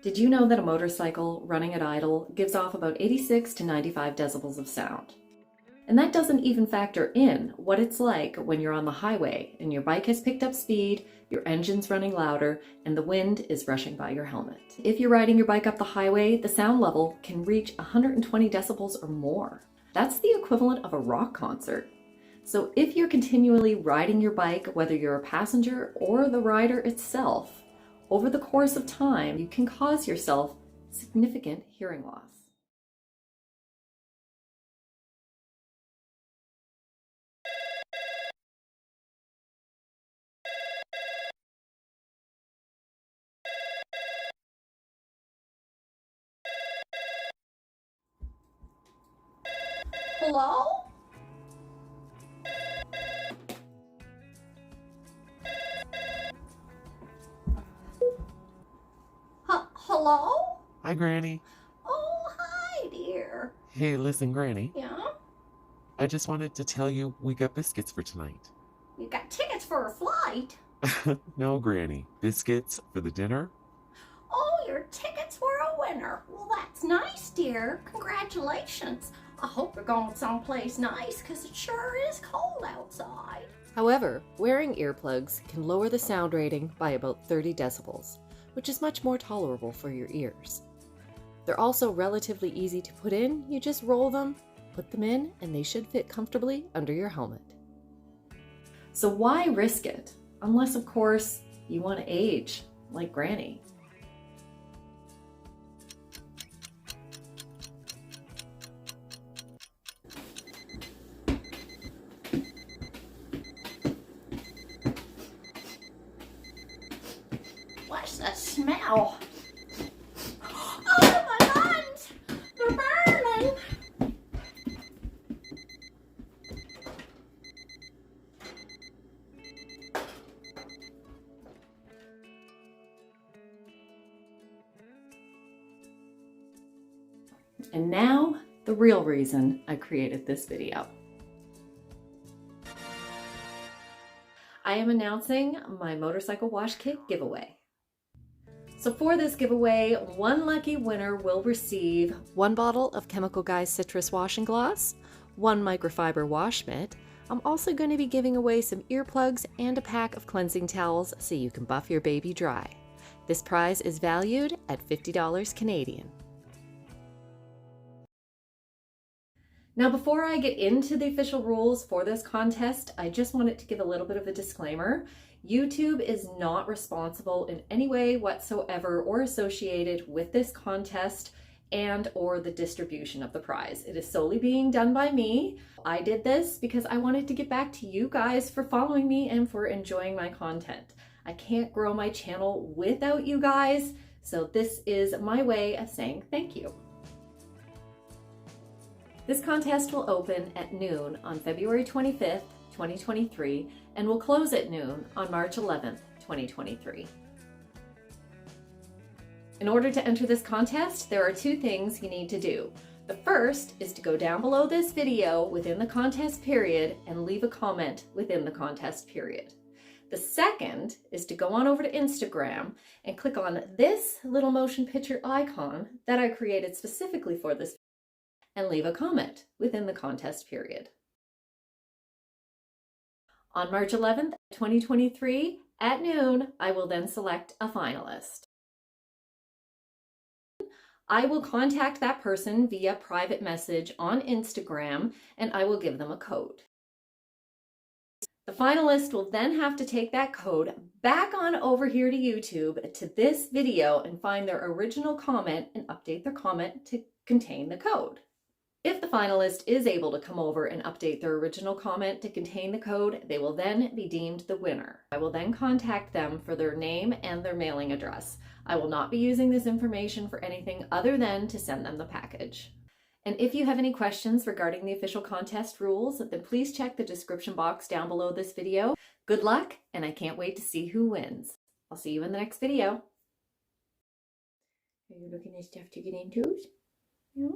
Did you know that a motorcycle running at idle gives off about 86 to 95 decibels of sound? And that doesn't even factor in what it's like when you're on the highway and your bike has picked up speed, your engine's running louder, and the wind is rushing by your helmet. If you're riding your bike up the highway, the sound level can reach 120 decibels or more. That's the equivalent of a rock concert. So if you're continually riding your bike, whether you're a passenger or the rider itself, over the course of time, you can cause yourself significant hearing loss. Hello? Hello? Hi, Granny. Oh, hi, dear. Hey, listen, Granny. Yeah? I just wanted to tell you we got biscuits for tonight. You got tickets for a flight? No, Granny. Biscuits for the dinner? Oh, your tickets were a winner. Well, that's nice, dear. Congratulations. I hope you're going someplace nice, because it sure is cold outside. However, wearing earplugs can lower the sound rating by about 30 decibels, which is much more tolerable for your ears. They're also relatively easy to put in. You just roll them, put them in, and they should fit comfortably under your helmet. So why risk it? Unless, of course, you want to age like Granny. What's the smell? Oh, my lungs! They're burning! And now, the real reason I created this video. I am announcing my motorcycle wash kit giveaway. So for this giveaway, one lucky winner will receive one bottle of Chemical Guys Citrus Washing Gloss, one microfiber wash mitt. I'm also going to be giving away some earplugs and a pack of cleansing towels so you can buff your baby dry. This prize is valued at $50 Canadian. Now, before I get into the official rules for this contest, I just wanted to give a little bit of a disclaimer. YouTube is not responsible in any way whatsoever or associated with this contest and or the distribution of the prize. It is solely being done by me. I did this because I wanted to get back to you guys for following me and for enjoying my content. I can't grow my channel without you guys, so this is my way of saying thank you. This contest will open at noon on February 25th, 2023, and will close at noon on March 11th, 2023. In order to enter this contest, there are two things you need to do. The first is to go down below this video within the contest period and leave a comment within the contest period. The second is to go on over to Instagram and click on this little motion picture icon that I created specifically for this and leave a comment within the contest period. On March 11th, 2023, at noon, I will then select a finalist. I will contact that person via private message on Instagram, and I will give them a code. The finalist will then have to take that code back on over here to YouTube to this video and find their original comment and update their comment to contain the code. If the finalist is able to come over and update their original comment to contain the code, they will then be deemed the winner. I will then contact them for their name and their mailing address. I will not be using this information for anything other than to send them the package. And if you have any questions regarding the official contest rules, then please check the description box down below this video. Good luck, and I can't wait to see who wins. I'll see you in the next video. Are you looking at stuff to get into? Yeah.